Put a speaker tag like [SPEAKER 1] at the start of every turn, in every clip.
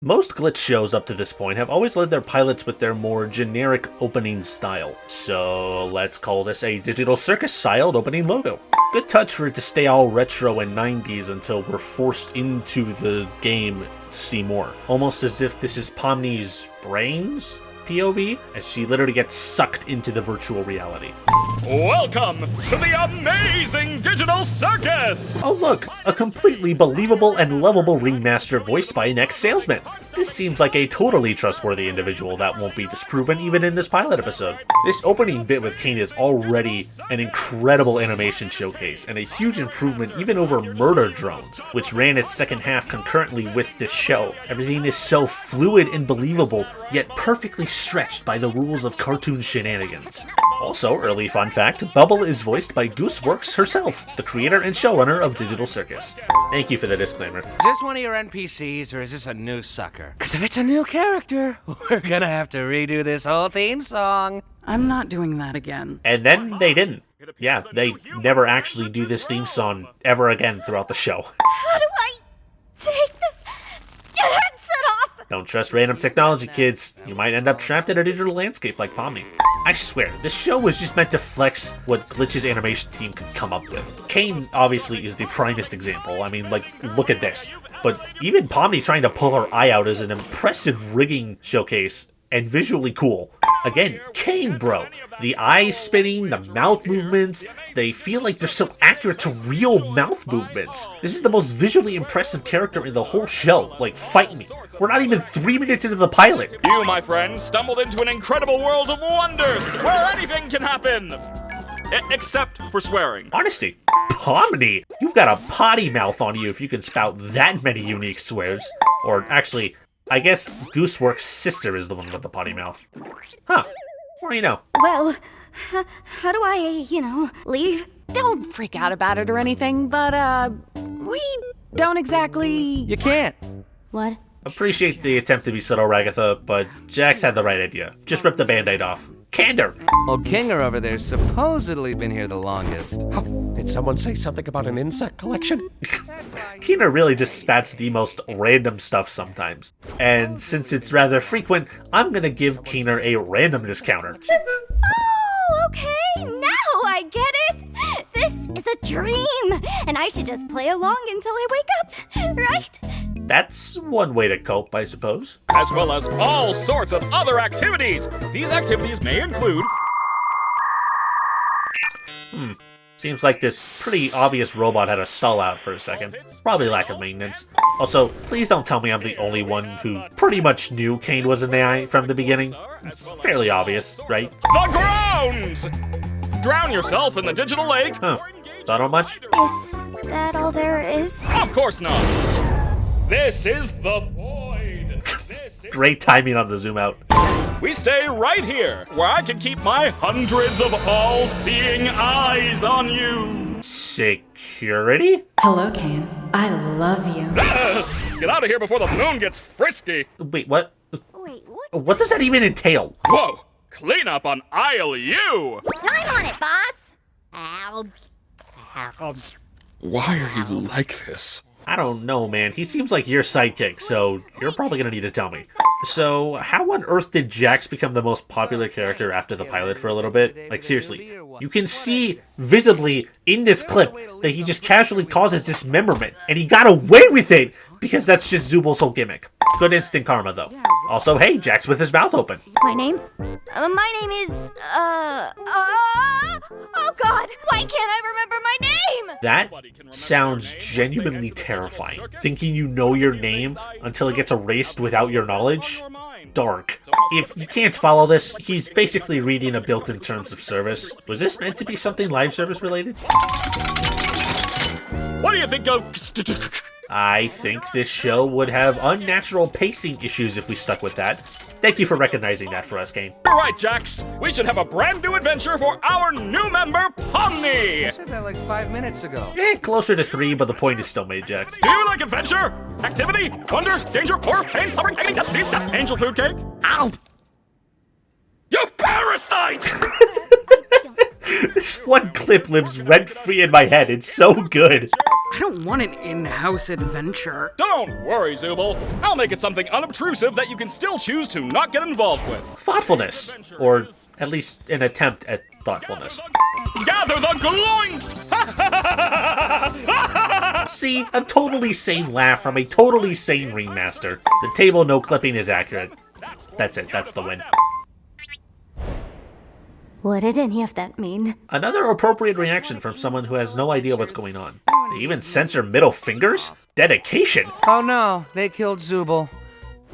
[SPEAKER 1] Most glitch shows up to this point have always led their pilots with their more generic opening style. So let's call this a Digital Circus styled opening logo. Good touch for it to stay all retro and 90s until we're forced into the game to see more. Almost as if this is Pomni's brains POV, as she literally gets sucked into the virtual reality.
[SPEAKER 2] Welcome to the Amazing Digital Circus!
[SPEAKER 1] Oh look, a completely believable and lovable ringmaster voiced by an ex-salesman. This seems like a totally trustworthy individual that won't be disproven even in this pilot episode. This opening bit with Kane is already an incredible animation showcase, and a huge improvement even over Murder Drones, which ran its second half concurrently with this show. Everything is so fluid and believable, yet perfectly stretched by the rules of cartoon shenanigans. Also, early fun fact, Bubble is voiced by Gooseworks herself, the creator and showrunner of Digital Circus. Thank you for the disclaimer.
[SPEAKER 3] Is this one of your NPCs, or is this a new sucker? Because if it's a new character, we're gonna have to redo this whole theme song.
[SPEAKER 4] I'm not doing that again.
[SPEAKER 1] And then they didn't. Yeah, they never actually do this theme song ever again throughout the show.
[SPEAKER 5] How do I take this headset off?
[SPEAKER 1] Don't trust random technology, kids. You might end up trapped in a digital landscape like Pomni. I swear, this show was just meant to flex what Glitch's animation team could come up with. Kane obviously is the primest example. I mean, like, look at this. But even Pomni trying to pull her eye out is an impressive rigging showcase and visually cool. Again, Kane, bro. The eyes spinning, the mouth movements, they feel like they're so accurate to real mouth movements. This is the most visually impressive character in the whole show. Like, fight me. We're not even 3 minutes into the pilot.
[SPEAKER 2] You, my friend, stumbled into an incredible world of wonders where anything can happen! Except for swearing.
[SPEAKER 1] Honesty. Pomni, you've got a potty mouth on you if you can spout that many unique swears. Or actually, I guess Gooseworks' sister is the one with the potty mouth. Huh. What do you know?
[SPEAKER 5] Well, how do I, leave?
[SPEAKER 4] Don't freak out about it or anything, but, we don't exactly...
[SPEAKER 3] You can't.
[SPEAKER 5] What?
[SPEAKER 1] Appreciate the attempt to be subtle, Ragatha, but Jax had the right idea. Just rip the band-aid off. Candor!
[SPEAKER 3] Old Kinger over there's supposedly been here the longest.
[SPEAKER 6] Oh, did someone say something about an insect collection?
[SPEAKER 1] Keener really just spats the most random stuff sometimes. And since it's rather frequent, I'm gonna give Keener a randomness counter.
[SPEAKER 5] Oh, okay, now I get it! This is a dream, and I should just play along until I wake up, right?
[SPEAKER 1] That's one way to cope, I suppose.
[SPEAKER 2] As well as all sorts of other activities! These activities may include...
[SPEAKER 1] Seems like this pretty obvious robot had a stall out for a second. Probably lack of maintenance. Also, please don't tell me I'm the only one who pretty much knew Kane was an AI from the beginning. It's fairly obvious, right?
[SPEAKER 2] The grounds! Drown yourself in the digital lake.
[SPEAKER 1] Huh. Thought on much?
[SPEAKER 5] Is that all there is?
[SPEAKER 2] Of course not. This is the void.
[SPEAKER 1] Great timing on the zoom out.
[SPEAKER 2] We stay right here, where I can keep my hundreds of all-seeing eyes on you.
[SPEAKER 1] Security?
[SPEAKER 7] Hello, Kane. I love you.
[SPEAKER 2] Let's get out of here before the moon gets frisky.
[SPEAKER 1] Wait, what?
[SPEAKER 5] Wait, what?
[SPEAKER 1] What does that even entail?
[SPEAKER 2] Whoa, clean up on aisle U.
[SPEAKER 5] I'm on it, boss! Ow.
[SPEAKER 6] Why are you like this?
[SPEAKER 1] I don't know, man. He seems like your sidekick, so you're probably gonna need to tell me. So, how on earth did Jax become the most popular character after the pilot for a little bit? Like, seriously. You can see visibly in this clip that he just casually causes dismemberment, and he got away with it because that's just Zubal's whole gimmick. Good instant karma, though. Also, hey, Jax with his mouth open.
[SPEAKER 5] My name? My name is, oh god, why can't I remember my name?
[SPEAKER 1] That sounds genuinely terrifying. Thinking you know your name until it gets erased without your knowledge? Dark. If you can't follow this, he's basically reading a built-in terms of service. Was this meant to be something live service related?
[SPEAKER 2] What do you think of...
[SPEAKER 1] I think this show would have unnatural pacing issues if we stuck with that. Thank you for recognizing that for us, Kane.
[SPEAKER 2] All right, Jax. We should have a brand new adventure for our new member, Pomni.
[SPEAKER 3] I said that like 5 minutes ago.
[SPEAKER 1] Closer to 3, but the point is still made, Jax.
[SPEAKER 2] Do you like adventure, activity, wonder, danger, horror, pain, suffering, pain, death, disease, death, angel food cake? Ow! You parasite!
[SPEAKER 1] This one clip lives rent-free in my head. It's so good.
[SPEAKER 8] I don't want an in-house adventure.
[SPEAKER 2] Don't worry, Zooble. I'll make it something unobtrusive that you can still choose to not get involved with.
[SPEAKER 1] Thoughtfulness. Or at least an attempt at thoughtfulness.
[SPEAKER 2] Gather the gloinks!
[SPEAKER 1] See? A totally sane laugh from a totally sane ringmaster. The table no clipping is accurate. That's it. That's the win.
[SPEAKER 5] What did any of that mean?
[SPEAKER 1] Another appropriate reaction from someone who has no idea what's going on. They even censor middle fingers? Dedication!
[SPEAKER 3] Oh no, they killed Zooble.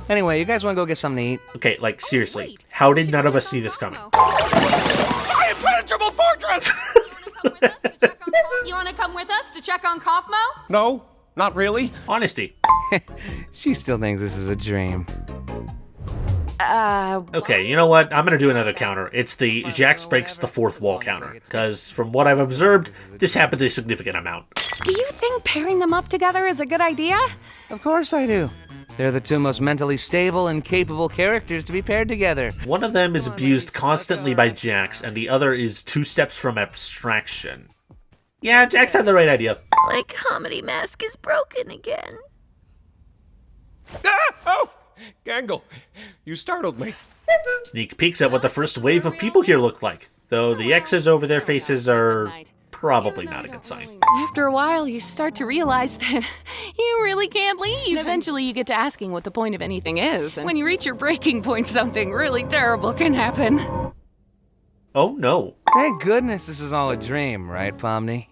[SPEAKER 3] Anyway, you guys want to go get something to eat?
[SPEAKER 1] Okay, like, seriously. How did none of us see this coming?
[SPEAKER 2] My impenetrable fortress!
[SPEAKER 4] You want to come with us to check on Kaufmo?
[SPEAKER 6] No, not really.
[SPEAKER 1] Honesty.
[SPEAKER 3] She still thinks this is a dream.
[SPEAKER 1] Okay, you know what? I'm gonna do another counter. It's the Jax breaks the fourth wall counter. Because from what I've observed, this happens a significant amount.
[SPEAKER 4] Do you think pairing them up together is a good idea?
[SPEAKER 3] Of course I do. They're the two most mentally stable and capable characters to be paired together.
[SPEAKER 1] One of them is abused constantly by Jax, and the other is 2 steps from abstraction. Yeah, Jax had the right idea.
[SPEAKER 5] My comedy mask is broken again.
[SPEAKER 6] Ah! Oh! Gangle, you startled me.
[SPEAKER 1] Sneak peeks at what the first wave of people here look like. Though the X's over their faces are probably not a good sign.
[SPEAKER 4] After a while, you start to realize that you really can't leave. Eventually, you get to asking what the point of anything is. And when you reach your breaking point, something really terrible can happen.
[SPEAKER 1] Oh no.
[SPEAKER 3] Thank goodness this is all a dream, right, Pomni?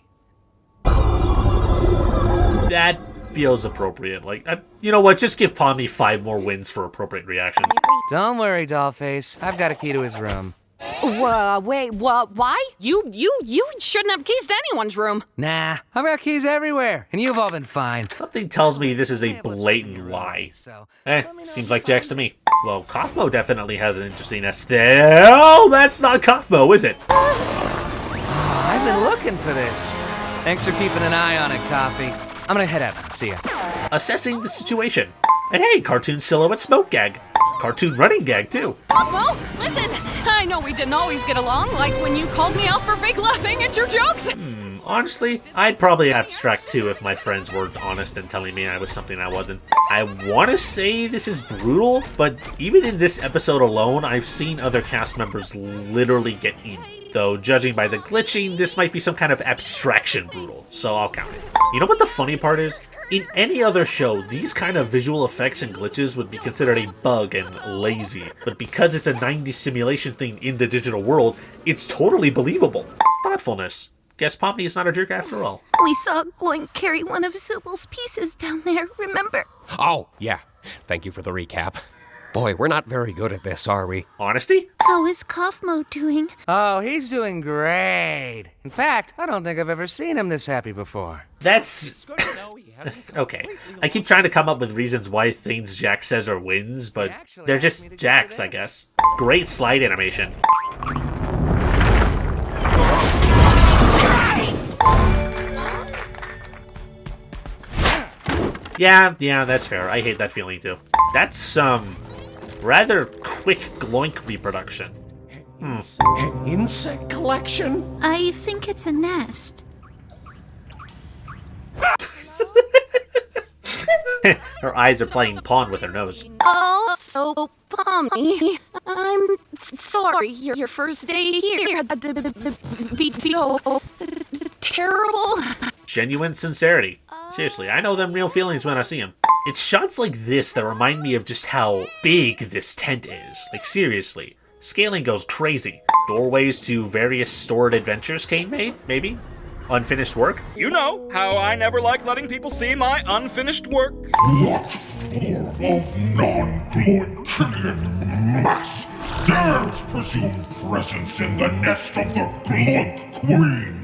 [SPEAKER 1] That feels appropriate. Like, you know what? Just give Pomni 5 more wins for appropriate reactions.
[SPEAKER 3] Don't worry, Dollface. I've got a key to his room.
[SPEAKER 4] Wait, what? Why? You shouldn't have keys to anyone's room.
[SPEAKER 3] Nah, I've got keys everywhere, and you've all been fine.
[SPEAKER 1] Something tells me this is a blatant lie. Seems like Jax to me. Well, Kaufmo definitely has an interesting aesthetic. Oh, that's not Kaufmo, is it?
[SPEAKER 3] I've been looking for this. Thanks for keeping an eye on it, Coffee. I'm gonna head out. See ya.
[SPEAKER 1] Assessing the situation. And hey, cartoon silhouette smoke gag. Cartoon running gag, too.
[SPEAKER 4] Kaufmo, listen! I know we didn't always get along, like when you called me out for fake laughing at your jokes.
[SPEAKER 1] Honestly, I'd probably abstract too if my friends weren't honest and telling me I was something I wasn't. I want to say this is brutal, but even in this episode alone, I've seen other cast members literally get eaten. Though, judging by the glitching, this might be some kind of abstraction brutal, so I'll count it. You know what the funny part is? In any other show, these kind of visual effects and glitches would be considered a bug and lazy. But because it's a 90s simulation thing in the digital world, it's totally believable. Thoughtfulness. Guess Pomni is not a jerk after all.
[SPEAKER 5] We saw Gloink carry one of Zooble's pieces down there, remember?
[SPEAKER 6] Oh, yeah. Thank you for the recap. Boy, we're not very good at this, are we?
[SPEAKER 1] Honesty?
[SPEAKER 5] How is Kaufmo doing?
[SPEAKER 3] Oh, he's doing great. In fact, I don't think I've ever seen him this happy before.
[SPEAKER 1] That's... okay. I keep trying to come up with reasons why things Jax says are wins, but they're just Jax, I guess. Great slide animation. Yeah, that's fair. I hate that feeling too. That's, rather quick Gloink reproduction.
[SPEAKER 6] An insect collection?
[SPEAKER 5] I think it's a nest.
[SPEAKER 1] Her eyes are playing pawn with her nose.
[SPEAKER 4] Oh, so Pomni, I'm sorry. Your first day here had to be so terrible.
[SPEAKER 1] Genuine sincerity. Seriously, I know them real feelings when I see them. It's shots like this that remind me of just how big this tent is. Like, seriously. Scaling goes crazy. Doorways to various stored adventures Kane made, maybe? Unfinished work?
[SPEAKER 2] You know how I never like letting people see my unfinished work.
[SPEAKER 9] What form of non-Gloinkinian mass dares presume presence in the nest of the Gloink Queen?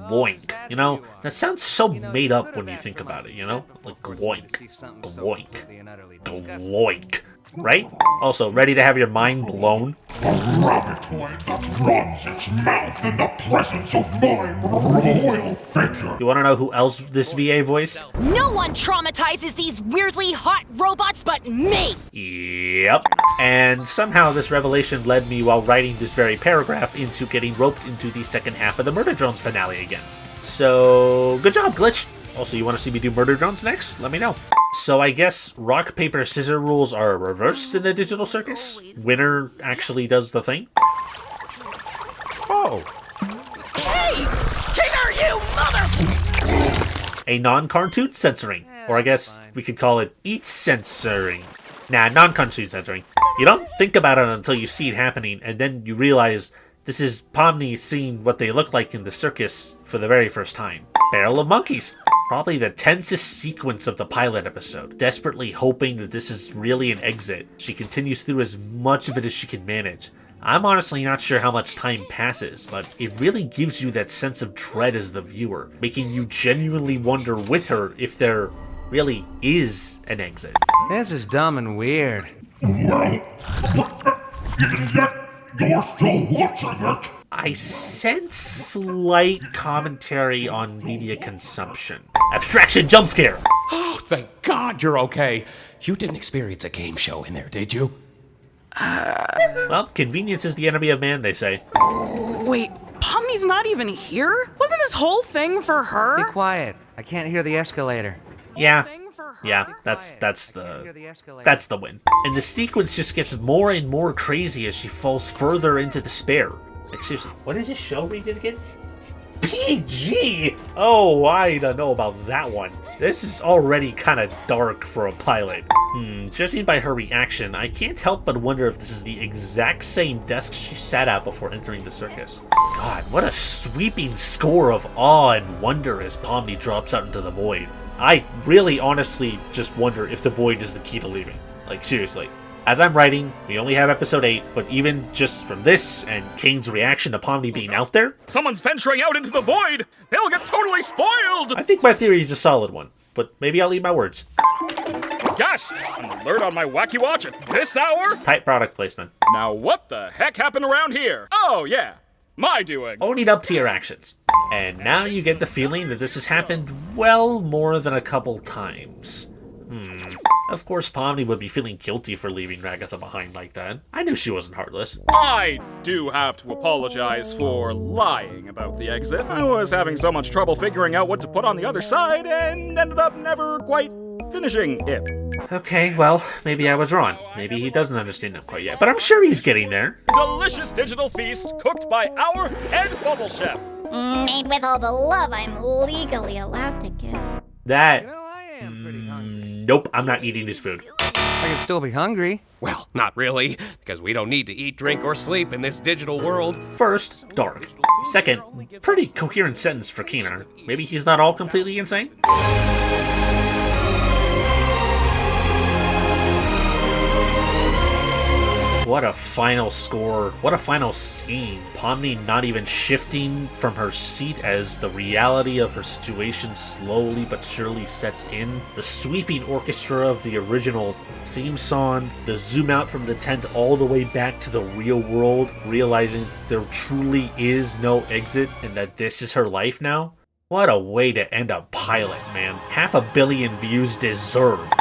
[SPEAKER 1] Gloink. You know, that sounds so made up when you think about it, you know? Like gloink. Gloink. Gloink. Right? Also, ready to have your mind blown?
[SPEAKER 9] A rabbitoid that runs its mouth in the presence of my royal figure.
[SPEAKER 1] You wanna know who else this VA voiced?
[SPEAKER 5] No one traumatizes these weirdly hot robots but me!
[SPEAKER 1] Yep. And somehow this revelation led me, while writing this very paragraph, into getting roped into the second half of the Murder Drones finale again. So, good job, Glitch! Also, you want to see me do Murder Drones next? Let me know. So I guess rock, paper, scissors rules are reversed in the Digital Circus? Winner actually does the thing?
[SPEAKER 6] Oh,
[SPEAKER 5] Hey! King are you, mother...
[SPEAKER 1] A non-cartoon censoring. Or I guess we could call it eat censoring. Nah, non-cartoon censoring. You don't think about it until you see it happening, and then you realize this is Pomni seeing what they look like in the circus for the very first time. Barrel of Monkeys. Probably the tensest sequence of the pilot episode. Desperately hoping that this is really an exit, she continues through as much of it as she can manage. I'm honestly not sure how much time passes, but it really gives you that sense of dread as the viewer, making you genuinely wonder with her if there really is an exit.
[SPEAKER 3] This is dumb and weird.
[SPEAKER 9] Well, even yet, you're still watching it.
[SPEAKER 1] I sense slight commentary on media consumption. Abstraction jump scare!
[SPEAKER 6] oh, thank God you're okay. You didn't experience a game show in there, did you?
[SPEAKER 1] Well, convenience is the enemy of man, they say.
[SPEAKER 8] Wait, Pomni's not even here? Wasn't this whole thing for
[SPEAKER 3] Be
[SPEAKER 8] her?
[SPEAKER 3] quiet. I can't hear the escalator.
[SPEAKER 1] Yeah,
[SPEAKER 8] Thing for her?
[SPEAKER 1] yeah, that's
[SPEAKER 3] Hear
[SPEAKER 1] the
[SPEAKER 3] the escalator.
[SPEAKER 1] that's the win. And the sequence just gets more and more crazy as she falls further into despair. Like, seriously, what is this show rated again? PG! Oh, I don't know about that one. This is already kind of dark for a pilot. Judging by her reaction, I can't help but wonder if this is the exact same desk she sat at before entering the circus. God, what a sweeping score of awe and wonder as Pomni drops out into the void. I really honestly just wonder if the void is the key to leaving. Like, seriously. As I'm writing, we only have episode 8, but even just from this and Kane's reaction to Pomni being out there,
[SPEAKER 2] Someone's venturing out into the void! They'll get totally spoiled!
[SPEAKER 1] I think my theory is a solid one. But maybe I'll eat my words.
[SPEAKER 2] Gasp! An alert on my Wacky Watch at this hour?
[SPEAKER 1] Tight product placement.
[SPEAKER 2] Now what the heck happened around here? Oh yeah, my doing.
[SPEAKER 1] Owning up to your actions. And now you get the feeling that this has happened, well, more than a couple times. Of course, Pomni would be feeling guilty for leaving Ragatha behind like that. I knew she wasn't heartless.
[SPEAKER 2] I do have to apologize for lying about the exit. I was having so much trouble figuring out what to put on the other side and ended up never quite finishing it.
[SPEAKER 1] Okay, well, maybe I was wrong. Maybe he doesn't understand it quite yet, but I'm sure he's getting there.
[SPEAKER 2] Delicious digital feast cooked by our head bubble chef.
[SPEAKER 5] Made with all the love I'm legally allowed to give.
[SPEAKER 1] That...
[SPEAKER 3] You know, I am pretty hungry.
[SPEAKER 1] Nope, I'm not eating this food.
[SPEAKER 3] I can still be hungry.
[SPEAKER 6] Well, not really, because we don't need to eat, drink, or sleep in this digital world.
[SPEAKER 1] First, dark. Second, pretty coherent sentence for Keener. Maybe he's not all completely insane? What a final score. What a final scene. Pomni not even shifting from her seat as the reality of her situation slowly but surely sets in. The sweeping orchestra of the original theme song. The zoom out from the tent all the way back to the real world, realizing there truly is no exit and that this is her life now. What a way to end a pilot, man. 500 million views deserved.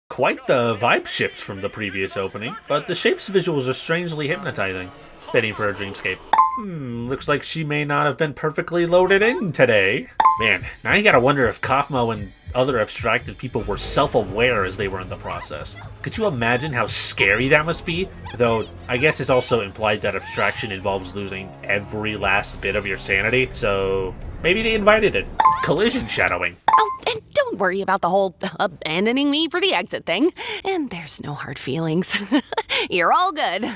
[SPEAKER 1] Quite the vibe shift from the previous opening, but the shape's visuals are strangely hypnotizing, fitting for a dreamscape. Looks like she may not have been perfectly loaded in today. Man, now you gotta wonder if Kaufmo and other abstracted people were self-aware as they were in the process. Could you imagine how scary that must be? Though, I guess it's also implied that abstraction involves losing every last bit of your sanity, so maybe they invited it. Collision shadowing.
[SPEAKER 4] Oh, and don't worry about the whole abandoning me for the exit thing. And there's no hard feelings. You're all good.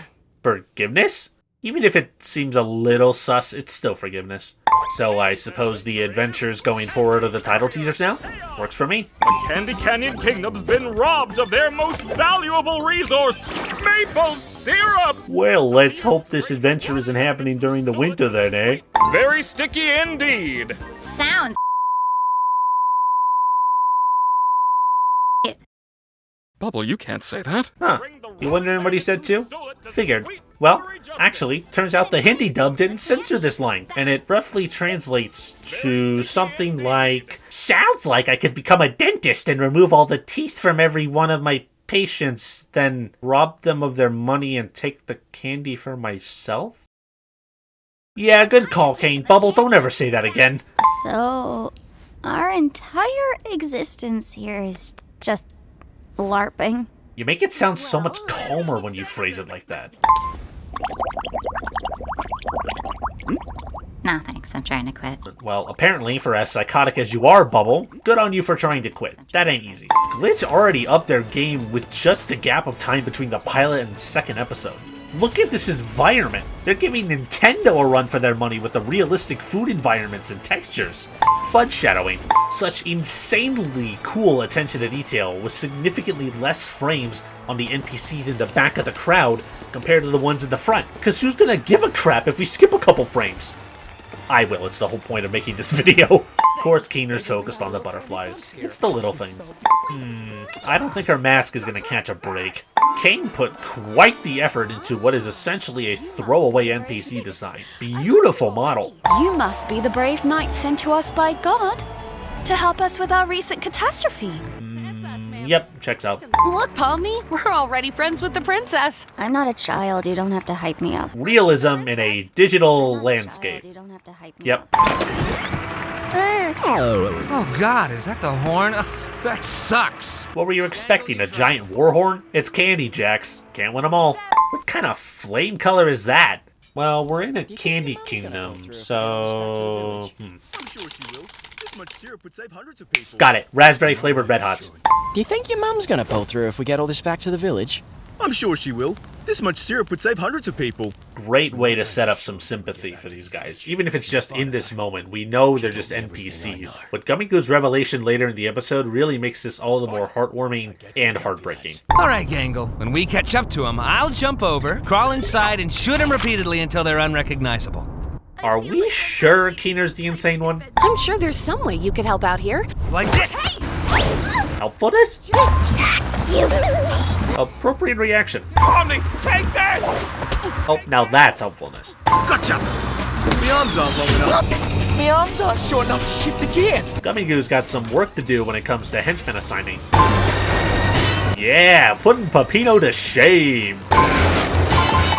[SPEAKER 1] Forgiveness? Even if it seems a little sus, it's still forgiveness. So I suppose the adventures going forward are the title teasers now? Works for me.
[SPEAKER 2] The Candy Canyon Kingdom's been robbed of their most valuable resource, maple syrup!
[SPEAKER 1] Well, let's hope this adventure isn't happening during the winter then, eh?
[SPEAKER 2] Very sticky indeed.
[SPEAKER 5] Sounds
[SPEAKER 2] Bubble, you can't say that.
[SPEAKER 1] Huh. You wondering what he said too? Figured. Well, actually, turns out the Hindi dub didn't censor this line, and it roughly translates to something like, "Sounds like I could become a dentist and remove all the teeth from every one of my patients, then rob them of their money and take the candy for myself?" Yeah, good call, Kane. Bubble, don't ever say that again.
[SPEAKER 5] So, our entire existence here is just LARPing.
[SPEAKER 1] You make it sound so much calmer when you phrase it like that.
[SPEAKER 7] No thanks, I'm trying to quit.
[SPEAKER 1] Well, apparently, for as psychotic as you are, Bubble, good on you for trying to quit. That ain't easy. Glitch already upped their game with just the gap of time between the pilot and the second episode. Look at this environment. They're giving Nintendo a run for their money with the realistic food environments and textures. Fudge shadowing. Such insanely cool attention to detail with significantly less frames on the NPCs in the back of the crowd compared to the ones in the front. Because who's gonna give a crap if we skip a couple frames? I will, it's the whole point of making this video. Of course, Keener's focused on the butterflies. It's the little things. I don't think her mask is gonna catch a break. Kane put quite the effort into what is essentially a throwaway NPC design. Beautiful model.
[SPEAKER 5] You must be the brave knight sent to us by God to help us with our recent catastrophe.
[SPEAKER 1] Yep, checks out.
[SPEAKER 4] Look, Pomni, we're already friends with the princess.
[SPEAKER 5] I'm not a child. You don't have to hype me up.
[SPEAKER 1] Realism in a digital landscape.
[SPEAKER 5] You don't have to hype me
[SPEAKER 1] Yep.
[SPEAKER 3] Oh god, is that the horn? That sucks.
[SPEAKER 1] What were you expecting, a giant war horn? It's Candy Jacks. Can't win them all. What kind of flame color is that? Well, we're in a candy kingdom, so... Got it. Raspberry flavored Red Hots.
[SPEAKER 10] Do you think your mum's gonna pull through if we get all this back to the village?
[SPEAKER 11] I'm sure she will. This much syrup would save hundreds of people.
[SPEAKER 1] Great way to set up some sympathy for these guys. Even if it's just in this moment, we know they're just NPCs. But Gummigu's revelation later in the episode really makes this all the more heartwarming and heartbreaking.
[SPEAKER 3] Alright, Gangle. When we catch up to him, I'll jump over, crawl inside, and shoot him repeatedly until they're unrecognizable.
[SPEAKER 1] Are we sure Keener's the insane one?
[SPEAKER 4] I'm sure there's some way you could help out here.
[SPEAKER 3] Like this!
[SPEAKER 1] Helpfulness?
[SPEAKER 5] Jax, you...
[SPEAKER 1] Appropriate reaction.
[SPEAKER 6] Pomni, take this!
[SPEAKER 1] Oh, now that's helpfulness.
[SPEAKER 11] Gotcha! The arms aren't long enough.
[SPEAKER 10] My arms aren't short enough to shift the gear.
[SPEAKER 1] Gummigu's got some work to do when it comes to henchman assigning. Yeah, putting Peppino to shame.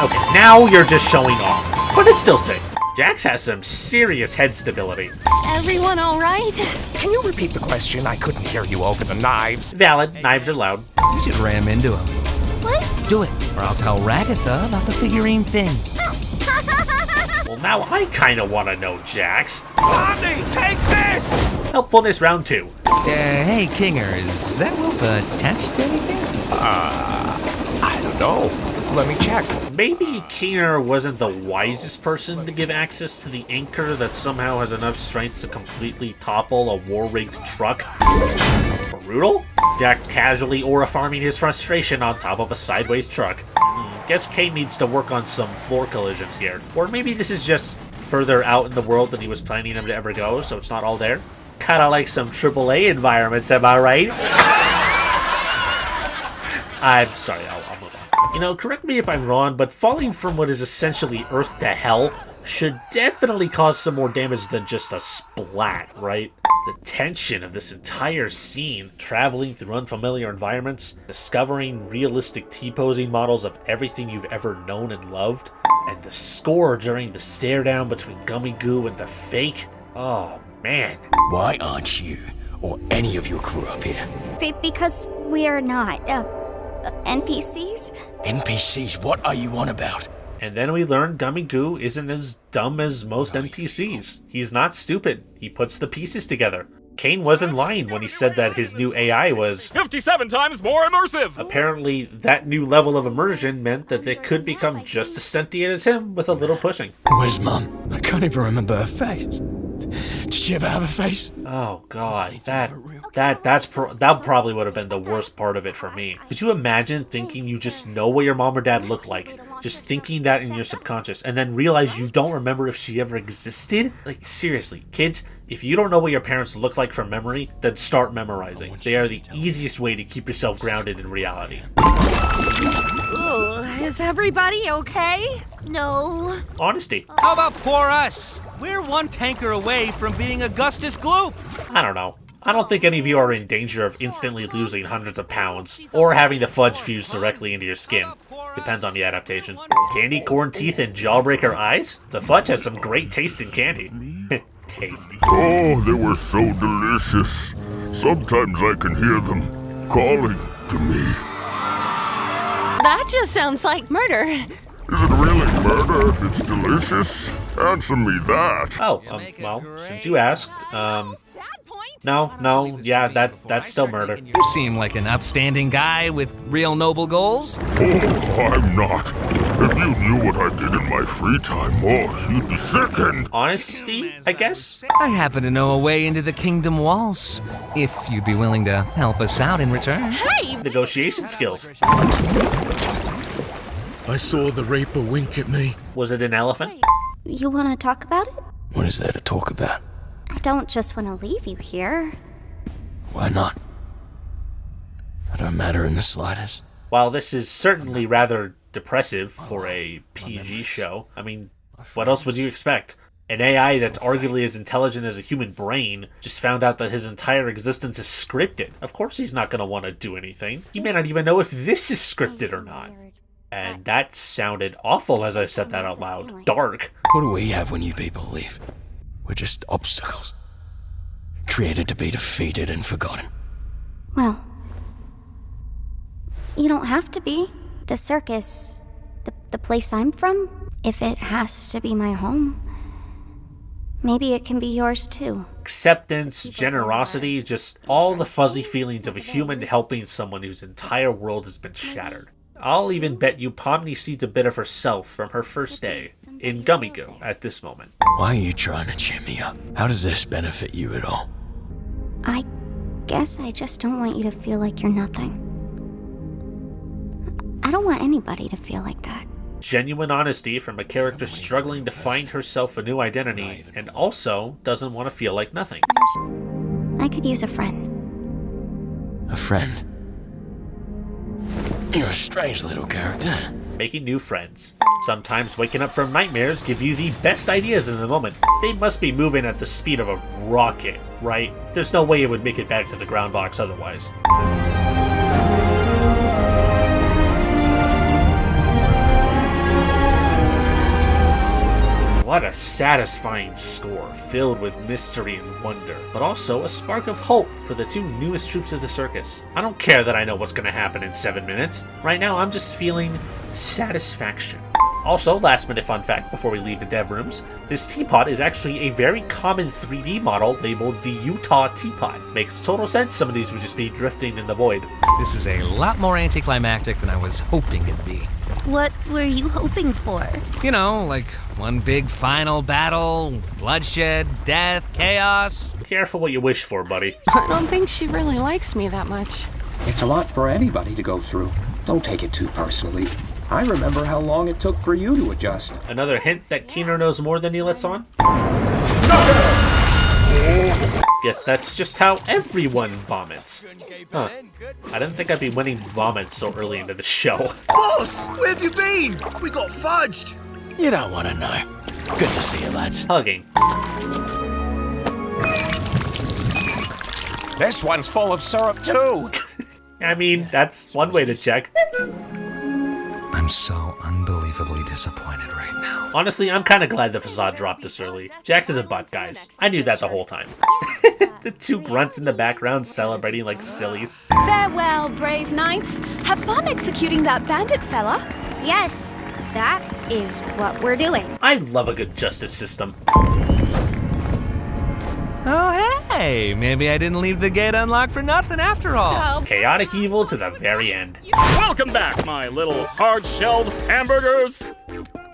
[SPEAKER 1] Okay, now you're just showing off. But it's still sick. Jax has some serious head stability.
[SPEAKER 4] Everyone all right?
[SPEAKER 6] Can you repeat the question? I couldn't hear you over the knives.
[SPEAKER 1] Valid, knives are loud.
[SPEAKER 3] You should ram into him.
[SPEAKER 5] What?
[SPEAKER 3] Do it, or I'll tell Ragatha about the figurine thing.
[SPEAKER 1] Well, now I kind of want to know, Jax.
[SPEAKER 6] Pomni, take this!
[SPEAKER 1] Helpfulness round 2.
[SPEAKER 3] Hey, Kinger, is that rope attached to anything?
[SPEAKER 6] I don't know. Let me check.
[SPEAKER 1] Maybe Keener wasn't the wisest person to give access to the anchor that somehow has enough strength to completely topple a war-rigged truck. Brutal? Jax casually aura-farming his frustration on top of a sideways truck. Guess Kane needs to work on some floor collisions here. Or maybe this is just further out in the world than he was planning him to ever go, so it's not all there. Kinda like some AAA environments, am I right? I'm sorry, I'll move on. You know, correct me if I'm wrong, but falling from what is essentially Earth to Hell should definitely cause some more damage than just a splat, right? The tension of this entire scene, traveling through unfamiliar environments, discovering realistic T-posing models of everything you've ever known and loved, and the score during the stare down between Gummigoo and the fake. Oh, man.
[SPEAKER 12] Why aren't you or any of your crew up here?
[SPEAKER 5] Because we're not, NPCs?
[SPEAKER 12] NPCs, what are you on about?
[SPEAKER 1] And then we learn Gummigoo isn't as dumb as most NPCs. He's not stupid. He puts the pieces together. Kane wasn't lying when he said that his new AI was
[SPEAKER 2] 57 times more immersive!
[SPEAKER 1] Apparently, that new level of immersion meant that they could become just as sentient as him with a little pushing.
[SPEAKER 12] Where's Mum? I can't even remember her face. Did she ever have a face?
[SPEAKER 1] Oh god, that probably would have been the worst part of it for me. Could you imagine thinking you just know what your mom or dad looked like, just thinking that in your subconscious, and then realize you don't remember if she ever existed? Like, seriously, kids, if you don't know what your parents look like from memory, then start memorizing. They are the easiest way to keep yourself grounded in reality.
[SPEAKER 13] Ooh, is everybody okay?
[SPEAKER 5] No.
[SPEAKER 1] Honesty.
[SPEAKER 3] How about poor us? We're one tanker away from being Augustus Gloop.
[SPEAKER 1] I don't know. I don't think any of you are in danger of instantly losing hundreds of pounds, or having the fudge fuse directly into your skin. Depends on the adaptation. Candy corn teeth and jawbreaker eyes? The fudge has some great taste in candy. Taste.
[SPEAKER 9] Oh, they were so delicious. Sometimes I can hear them calling to me.
[SPEAKER 4] That just sounds like murder.
[SPEAKER 9] Is it really murder if it's delicious? Answer me that.
[SPEAKER 1] Oh, well, since you asked, no, yeah, that's still murder.
[SPEAKER 3] You seem like an upstanding guy with real noble goals.
[SPEAKER 9] Oh, I'm not. If you knew what I did in my free time, oh, you'd be sickened.
[SPEAKER 1] Honesty, I guess?
[SPEAKER 3] I happen to know a way into the kingdom walls, if you'd be willing to help us out in return.
[SPEAKER 4] Hey!
[SPEAKER 1] Negotiation skills.
[SPEAKER 11] I saw the Reaper wink at me.
[SPEAKER 1] Was it an elephant?
[SPEAKER 5] You want to talk about it?
[SPEAKER 12] What is there to talk about?
[SPEAKER 5] I don't just want to leave you here.
[SPEAKER 12] Why not? I don't matter in the slightest.
[SPEAKER 1] While this is certainly rather depressive for a PG show, I mean, what else would you expect? An AI that's arguably as intelligent as a human brain just found out that his entire existence is scripted. Of course he's not going to want to do anything. He may not even know if this is scripted or not. And that sounded awful as I said that out loud. Dark.
[SPEAKER 12] What do we have when you people leave? We're just obstacles. Created to be defeated and forgotten.
[SPEAKER 5] Well, you don't have to be. The circus, the place I'm from, if it has to be my home, maybe it can be yours too.
[SPEAKER 1] Acceptance, generosity, just all the fuzzy feelings of a human helping someone whose entire world has been shattered. I'll even bet you Pomni sees a bit of herself from her first day in Gummy Goo at this moment.
[SPEAKER 12] Why are you trying to cheer me up? How does this benefit you at all?
[SPEAKER 5] I guess I just don't want you to feel like you're nothing. I don't want anybody to feel like that.
[SPEAKER 1] Genuine honesty from a character struggling to find herself a new identity and also doesn't want to feel like nothing.
[SPEAKER 5] I could use a friend.
[SPEAKER 12] A friend? You're a strange little character.
[SPEAKER 1] Making new friends. Sometimes waking up from nightmares give you the best ideas in the moment. They must be moving at the speed of a rocket, right? There's no way it would make it back to the ground box otherwise. What a satisfying score, filled with mystery and wonder, but also a spark of hope for the two newest troops of the circus. I don't care that I know what's going to happen in 7 minutes. Right now, I'm just feeling satisfaction. Also, last minute fun fact before we leave the dev rooms, this teapot is actually a very common 3D model labeled the Utah Teapot. Makes total sense some of these would just be drifting in the void.
[SPEAKER 3] This is a lot more anticlimactic than I was hoping it'd be.
[SPEAKER 13] What were you hoping for?
[SPEAKER 3] You know, like one big final battle, bloodshed, death, chaos.
[SPEAKER 1] Careful what you wish for, buddy.
[SPEAKER 4] I don't think she really likes me that much.
[SPEAKER 14] It's a lot for anybody to go through. Don't take it too personally. I remember how long it took for you to adjust.
[SPEAKER 1] Another hint that Keener knows more than he lets on? Guess that's just how everyone vomits. Huh. I didn't think I'd be winning vomit so early into the show.
[SPEAKER 11] Boss, where have you been? We got fudged.
[SPEAKER 12] You don't want to know. Good to see you, lads.
[SPEAKER 1] Hugging.
[SPEAKER 12] This one's full of syrup, too.
[SPEAKER 1] I mean, that's one way to check.
[SPEAKER 3] I'm so unbelievably disappointed right now.
[SPEAKER 1] Honestly, I'm kind of glad the facade dropped this early. Jax is a butt, guys. I knew that the whole time. The two grunts in the background celebrating like sillies.
[SPEAKER 15] Farewell, brave knights. Have fun executing that bandit fella.
[SPEAKER 5] Yes, that is what we're doing.
[SPEAKER 1] I love a good justice system.
[SPEAKER 3] Oh, hey, maybe I didn't leave the gate unlocked for nothing after all.
[SPEAKER 1] Chaotic evil to the very end.
[SPEAKER 2] Welcome back, my little hard-shelled hamburgers.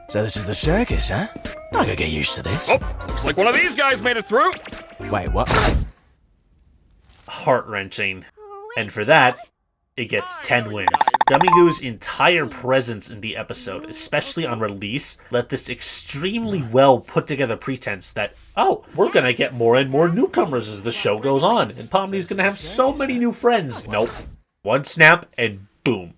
[SPEAKER 12] So this is the circus, huh? I could get used to this.
[SPEAKER 2] Oh, looks like one of these guys made it through.
[SPEAKER 10] Wait, what?
[SPEAKER 1] Heart-wrenching. And for that, it gets 10 wins. Gummigoo's entire presence in the episode, especially on release, let this extremely well put together pretense that, oh, we're gonna get more and more newcomers as the show goes on, and Pomni's gonna have so many new friends. Nope. One snap, and boom.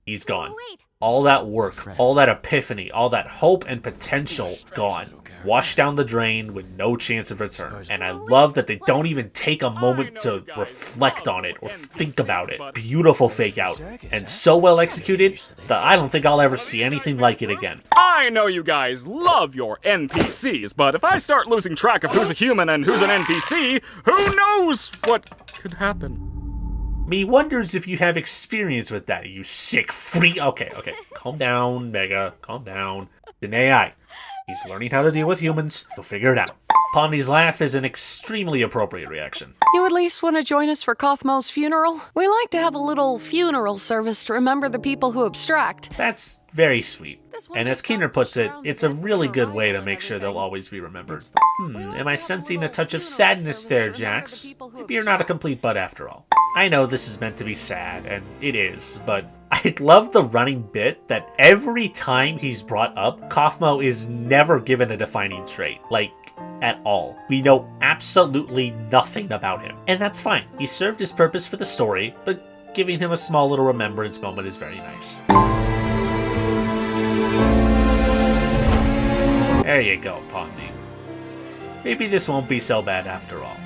[SPEAKER 1] He's gone. All that work, all that epiphany, all that hope and potential, gone. Washed down the drain with no chance of return. And I love that they don't even take a moment to reflect on it or think about it. Beautiful fake out. And so well executed that I don't think I'll ever see anything like it again.
[SPEAKER 2] I know you guys love your NPCs, but if I start losing track of who's a human and who's an NPC, who knows what could happen?
[SPEAKER 1] Me wonders if you have experience with that, you sick freak. Okay. Calm down, Mega. Calm down. It's an AI. He's learning how to deal with humans. He'll figure it out. Pomni's laugh is an extremely appropriate reaction.
[SPEAKER 4] You at least want to join us for Kaufmo's funeral? We like to have a little funeral service to remember the people who abstract.
[SPEAKER 1] That's very sweet. And as Keener puts it, it's a really good way to make sure they'll always be remembered. Am I sensing a touch of sadness there, Jax? Maybe you're not a complete butt after all. I know this is meant to be sad, and it is, but I love the running bit that every time he's brought up, Kaufmo is never given a defining trait. Like, at all. We know absolutely nothing about him. And that's fine. He served his purpose for the story, but giving him a small little remembrance moment is very nice. There you go, Pomni. Maybe this won't be so bad after all.